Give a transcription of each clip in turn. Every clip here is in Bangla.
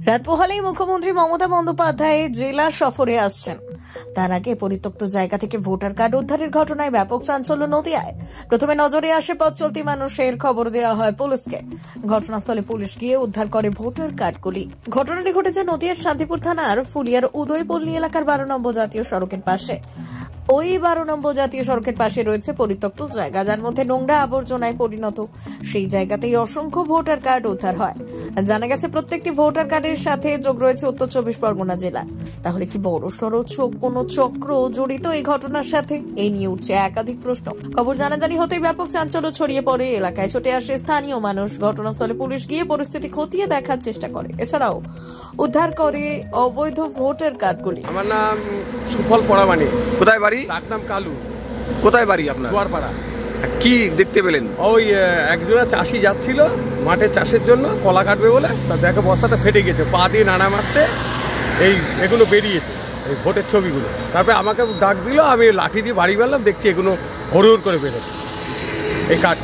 রাত পোহালেই মুখ্যমন্ত্রী মমতা বন্দ্যোপাধ্যায় জেলা সফরে আসছেন। তার আগে পরিত্যক্ত জায়গা থেকে ভোটার কার্ড উদ্ধারের ঘটনায় ব্যাপক চাঞ্চল্য নদিয়ায়। প্রথমে নজরে আসে পথ চলতি মানুষের, খবর দেওয়া হয় পুলিশকে। ঘটনাস্থলে পুলিশ গিয়ে উদ্ধার করে ভোটার কার্ডগুলি। ঘটনাটি ঘটেছে নদিয়ার শান্তিপুর থানার ফুলিয়ার উদয়পল্লী এলাকার 12 নম্বর জাতীয় সড়কের পাশে। ওই 12 নম্বর জাতীয় সড়কের পাশে রয়েছে পরিত্যক্ত জায়গা, যার মধ্যে নোংরা আবর্জনায় পরিণত। সেই জায়গাতেই অসংখ্য ভোটার কার্ড উদ্ধার হয়। জানা গেছে প্রত্যেকটি ভোটার কার্ডের সাথে যোগ রয়েছে উত্তর 24 পরগনা জেলা। তাহলে কি বড়সড় কোনো চক্র জড়িত এই ঘটনার সাথে? এই নিয়ে উঠছে একাধিক প্রশ্ন। খবর জানাজানি হতেই ব্যাপক চাঞ্চল্য ছড়িয়ে পড়ে এলাকায়। ছুটে আসে স্থানীয় মানুষ। ঘটনাস্থলে পুলিশ গিয়ে পরিস্থিতি খতিয়ে দেখার চেষ্টা করে। এছাড়াও উদ্ধার করে অবৈধ ভোটার কার্ডগুলি। আমার নাম সুফল পরামানি। কোথায় বাড়ি? তার নাম কালু। কোথায় বাড়ি আপনার? দুয়ারপাড়া। কি দেখতে পেলেন? ওই একজোড়া চাষি যাচ্ছিল মাঠে চাষের জন্য, কলা কাটবে বলে। তা দেখো বস্তাটা ফেটে গেছে, পা দিয়ে নাড়া মারতে এগুলো বেরিয়েছে, এই ভোটের ছবিগুলো। তারপরে আমাকে ডাক দিল, আমি লাঠি দিয়ে বাড়ি মারলাম, দেখছি এগুলো হরুর করে বেরোচ্ছে। এই কার্ড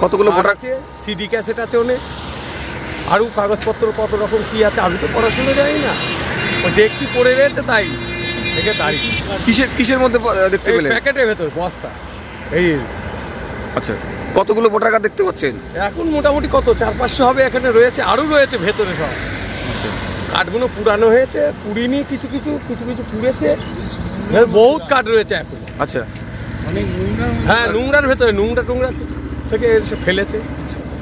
কতগুলো ভোটার আছে, সিডি ক্যাসেট আছে অনেক, আরও কাগজপত্র কত রকম কি আছে, আমি তো পড়াশুনো জানি না। ও দেখছি পড়ে রয়েছে, তাই দেখে তারিখ। কিসের মধ্যে দেখতে পেলেন? প্যাকেটের ভেতর বস্তা। এই আচ্ছা, কতগুলো ভোটার কার্ড দেখতে পাচ্ছেন? এখন মোটামুটি কত 400-500 হবে। এখানে রয়েছে, আরও রয়েছে ভেতরে সব। কার্ডগুলো পুরানো হয়েছে, পুড়িনি, কিছু কিছু পুড়েছে, বহুত কার্ড রয়েছে এখন। আচ্ছা, হ্যাঁ, নোংরার ভেতরে, নোংরা থেকে এসে ফেলেছে।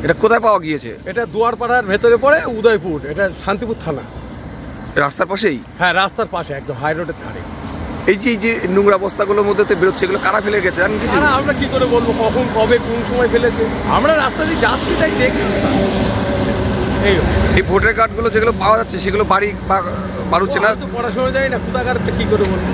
এটা কোথায় পাওয়া গিয়েছে? এটা দুয়ারপাড়ার ভেতরে পড়ে, উদয়পুর। এটা শান্তিপুর থানা, রাস্তার পাশেই? হ্যাঁ, রাস্তার পাশে, একদম হাই রোডের ধারে। এই যে নোংরা বস্তাগুলোর মধ্যে বেরোচ্ছে, এগুলো কারা ফেলে গেছে জানেন কিছু? আমরা কি করে বলবো কখন, কবে, কোন সময় ফেলেছে? আমরা রাস্তা দিয়ে যাচ্ছি, তাই দেখি। এই ভোটার কার্ডগুলো যেগুলো পাওয়া যাচ্ছে সেগুলো বাড়ি বা বাড়ুচ্ছে না? পড়াশোনা যায় না, কোথাকার কি করে বলবো।